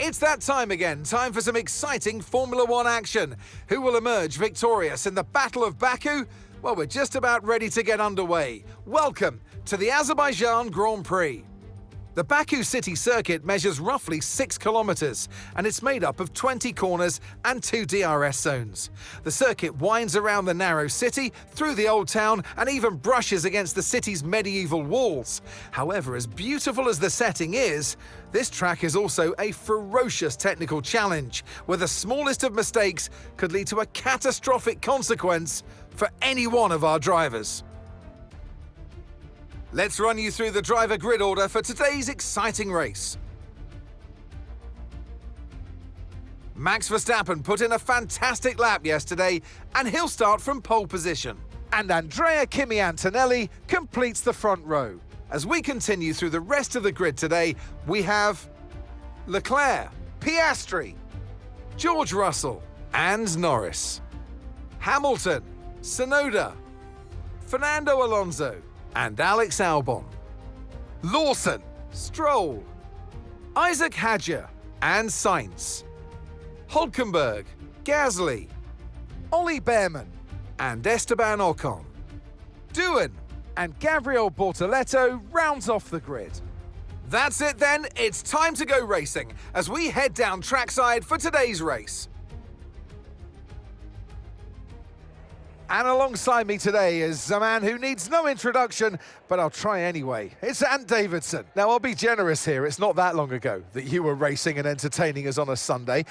It's that time again, time for some exciting Formula One action. Who will emerge victorious in the Battle of Baku? Well, we're just about ready to get underway. Welcome to the Azerbaijan Grand Prix. The Baku city circuit measures roughly 6 kilometers, and it's made up of 20 corners and 2 DRS zones. The circuit winds around the narrow city, through the old town, and even brushes against the city's medieval walls. However, as beautiful as the setting is, this track is also a ferocious technical challenge, where the smallest of mistakes could lead to a catastrophic consequence for any one of our drivers. Let's run you through the driver grid order for today's exciting race. Max Verstappen put in a fantastic lap yesterday, and he'll start from pole position. And Andrea Kimi Antonelli completes the front row. As we continue through the rest of the grid today, we have Leclerc, Piastri, George Russell and Norris, Hamilton, Tsunoda, Fernando Alonso and Alex Albon, Lawson, Stroll, Isaac Hadjar and Sainz, Hülkenberg, Gasly, Ollie Behrman and Esteban Ocon. Doohan and Gabriel Bortoleto rounds off the grid. That's it then, it's time to go racing as we head down trackside for today's race. And alongside me today is a man who needs no introduction, but I'll try anyway. It's Ant Davidson. Now, I'll be generous here. It's not that long ago that you were racing and entertaining us on a Sunday.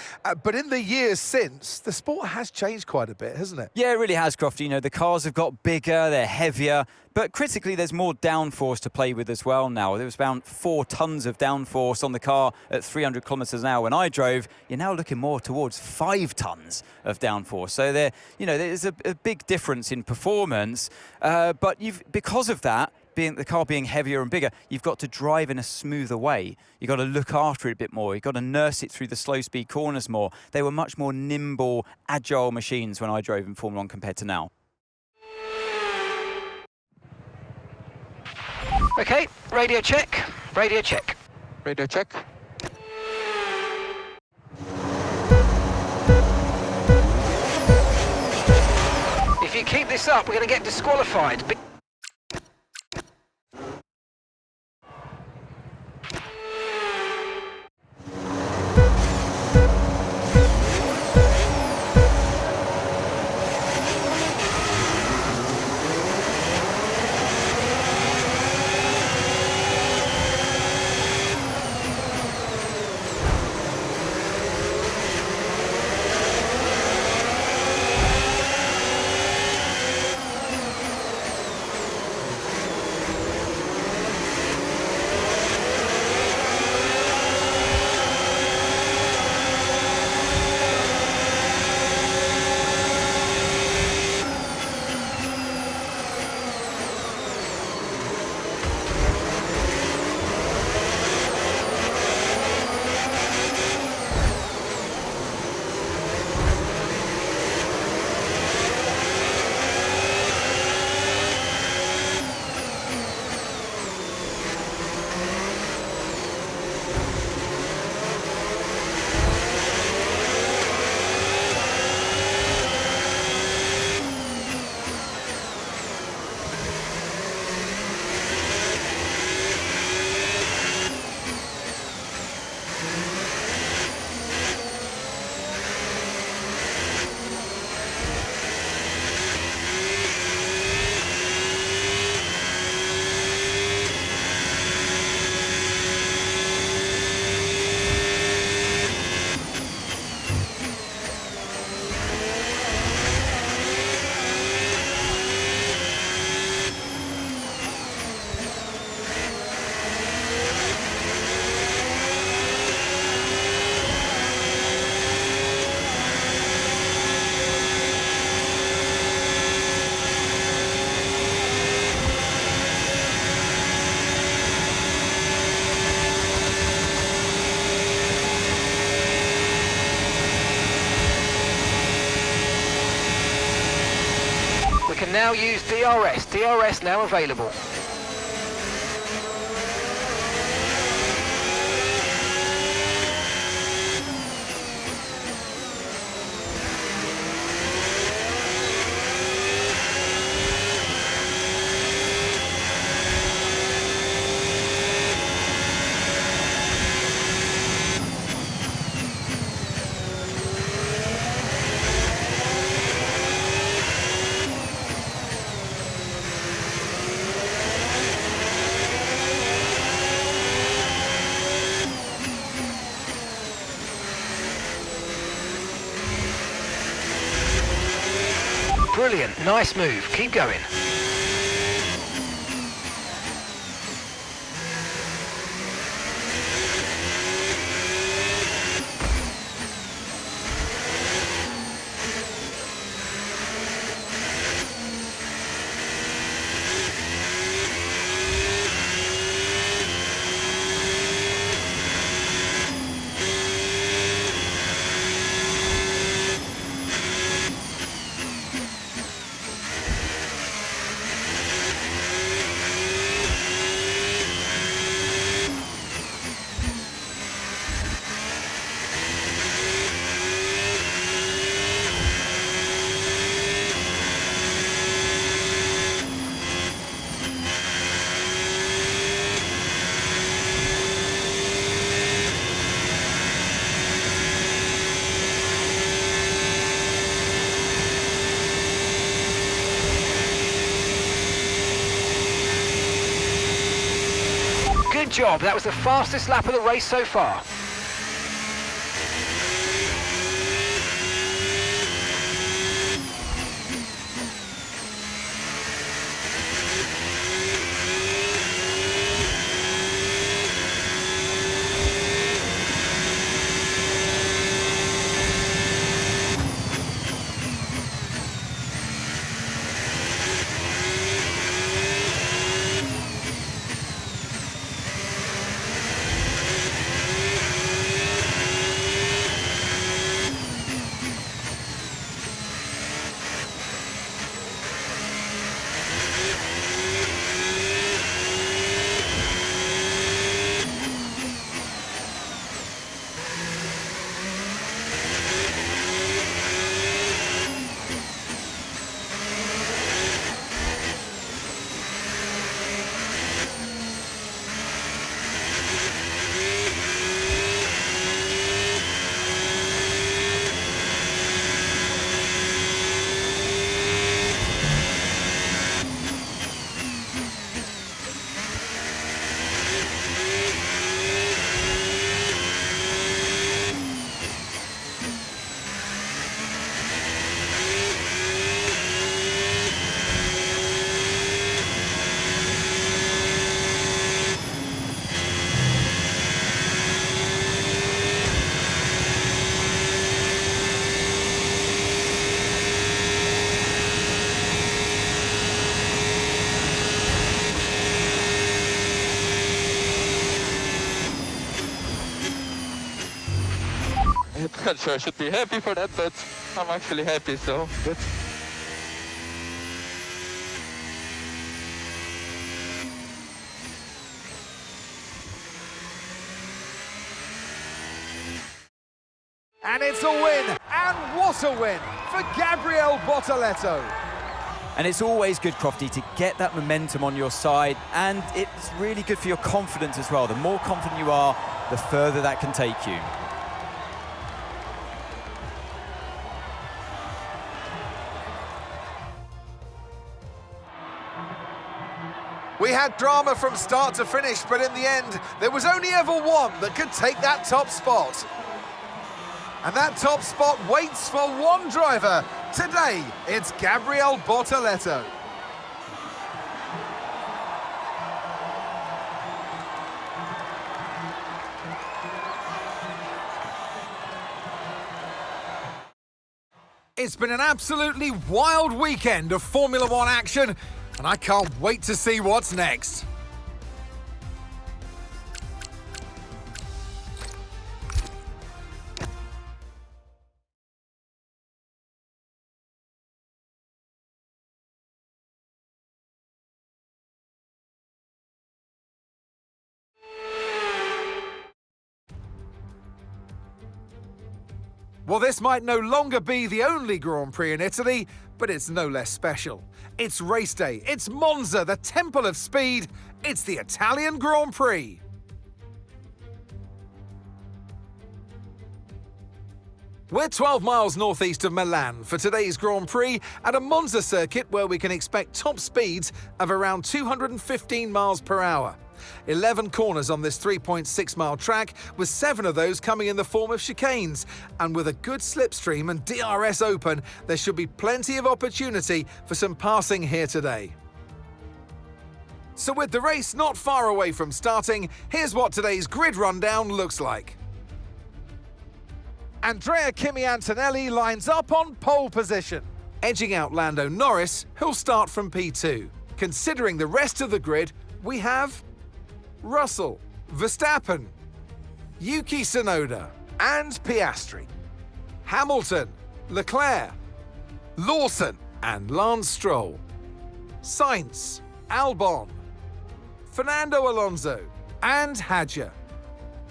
But in the years since, the sport has changed quite a bit, hasn't it? Yeah, it really has, Crofty. You know, the cars have got bigger, they're heavier, but critically, there's more downforce to play with as well now. There was about 4 tons of downforce on the car at 300 kilometers an hour when I drove. You're now looking more towards 5 tons of downforce. So there's a big difference in performance. But because of that, the car being heavier and bigger, you've got to drive in a smoother way. You've got to look after it a bit more. You've got to nurse it through the slow speed corners more. They were much more nimble, agile machines when I drove in Formula 1 compared to now. Okay, radio check, radio check. Radio check. If you keep this up, we're going to get disqualified. can now use DRS. DRS now available. Brilliant, nice move, keep going. Good job, that was the fastest lap of the race so far. I'm not sure I should be happy for that, but I'm actually happy, so good. And it's a win, and what a win for Gabriele Bortoleto. And it's always good, Crofty, to get that momentum on your side, and it's really good for your confidence as well. The more confident you are, the further that can take you. We had drama from start to finish, but in the end, there was only ever one that could take that top spot. And that top spot waits for one driver. Today, it's Gabriele Bortoleto. It's been an absolutely wild weekend of Formula One action, and I can't wait to see what's next. Well, this might no longer be the only Grand Prix in Italy, but it's no less special. It's race day, it's Monza, the temple of speed, it's the Italian Grand Prix. We're 12 miles northeast of Milan for today's Grand Prix at a Monza circuit where we can expect top speeds of around 215 miles per hour. 11 corners on this 3.6-mile track, with 7 of those coming in the form of chicanes. And with a good slipstream and DRS open, there should be plenty of opportunity for some passing here today. So with the race not far away from starting, here's what today's grid rundown looks like. Andrea Kimi Antonelli lines up on pole position, edging out Lando Norris, who'll start from P2. Considering the rest of the grid, we have Russell, Verstappen, Yuki Tsunoda, and Piastri, Hamilton, Leclerc, Lawson, and Lance Stroll, Sainz, Albon, Fernando Alonso, and Hadjar,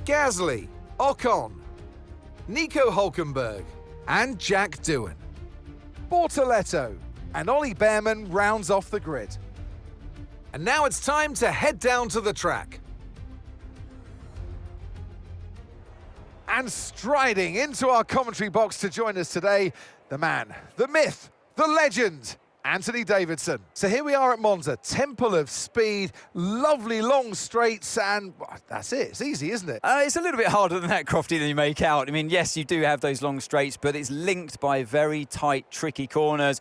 Gasly, Ocon, Nico Hulkenberg, and Jack Doohan. Bortoletto and Ollie Behrman rounds off the grid. And now it's time to head down to the track. And striding into our commentary box to join us today, the man, the myth, the legend, Anthony Davidson. So here we are at Monza, temple of speed, lovely long straights, and that's it. It's easy, isn't it? It's a little bit harder than that, Crofty, than you make out. I mean, yes, you do have those long straights, but it's linked by very tight, tricky corners.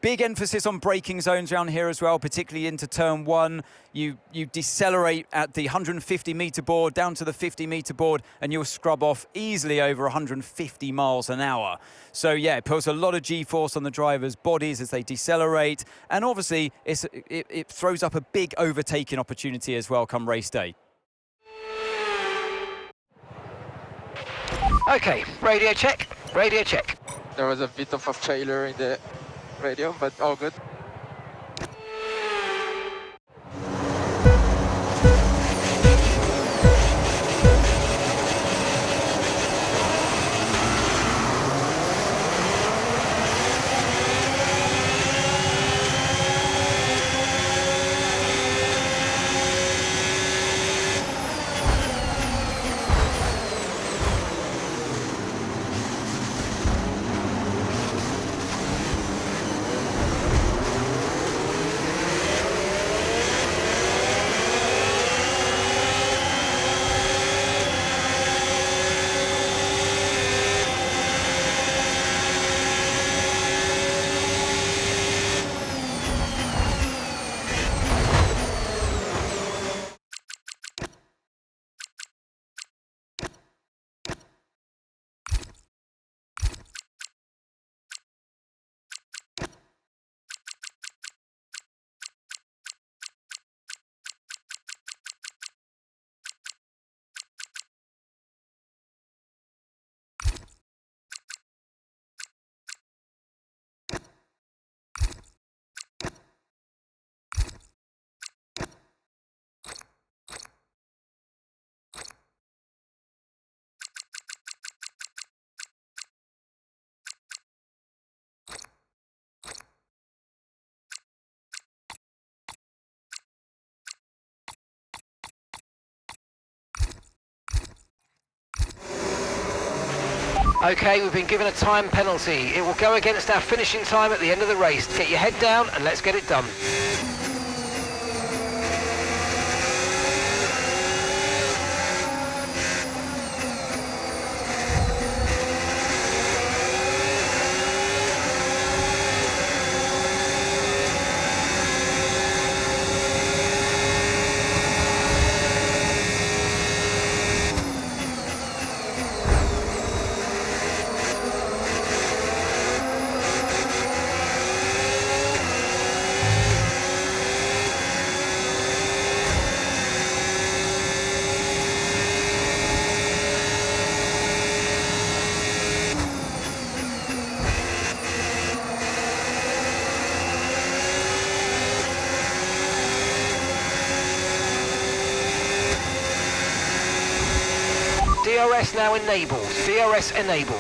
Big emphasis on braking zones around here as well, particularly into turn 1. You decelerate at the 150-metre board down to the 50-metre board, and you'll scrub off easily over 150 miles an hour. So yeah, it puts a lot of G-force on the drivers' bodies as they decelerate, and obviously it throws up a big overtaking opportunity as well come race day. Okay, radio check, radio check. There was a bit of a failure in the radio, but all good. Okay, we've been given a time penalty. It will go against our finishing time at the end of the race. Get your head down and let's get it done. DRS now enabled. DRS enabled.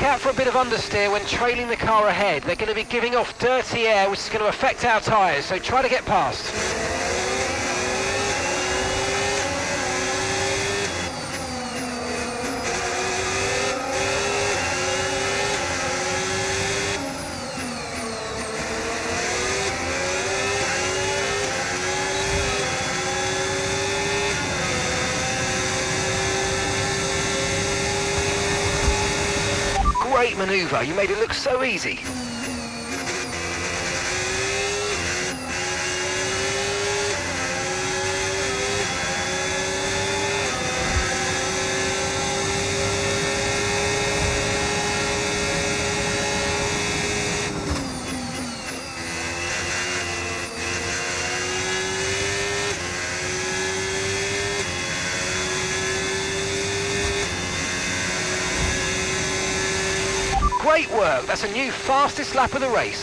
out for a bit of understeer when trailing the car ahead. They're going to be giving off dirty air, which is going to affect our tyres, so try to get past. Great manoeuvre, you made it look so easy. Great work, that's a new fastest lap of the race.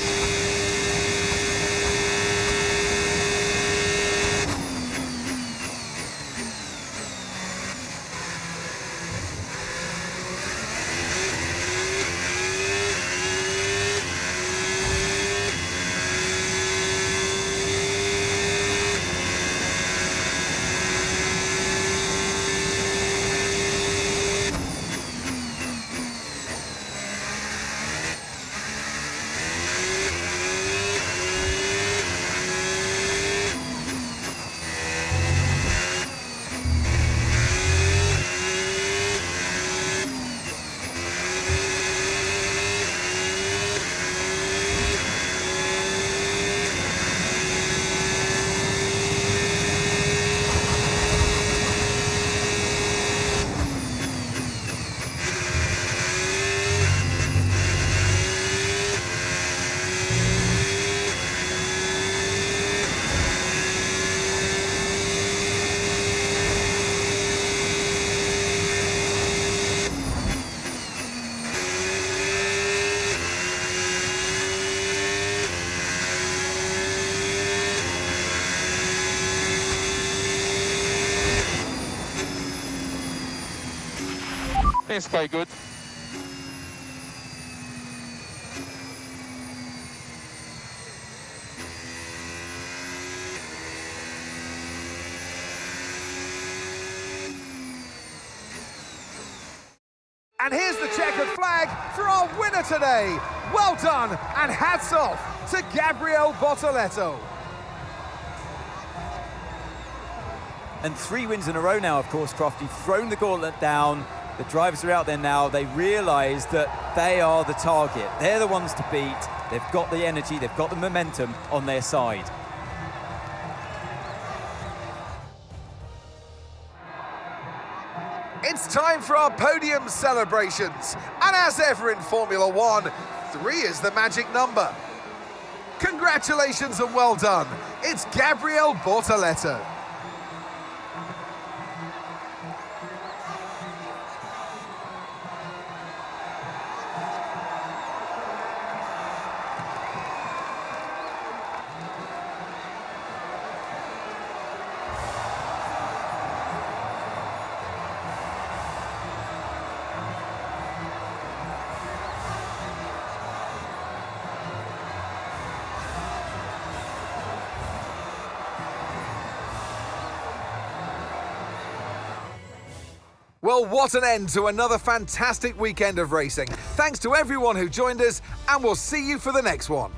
It's quite good. And here's the checkered flag for our winner today. Well done and hats off to Gabriele Bortoleto. And 3 wins in a row now, of course, Croft. You've thrown the gauntlet down. The drivers are out there now. They realise that they are the target. They're the ones to beat. They've got the energy, they've got the momentum on their side. It's time for our podium celebrations. And as ever in Formula One, 3 is the magic number. Congratulations and well done. It's Gabriele Bortoleto. Well, what an end to another fantastic weekend of racing. Thanks to everyone who joined us, and we'll see you for the next one.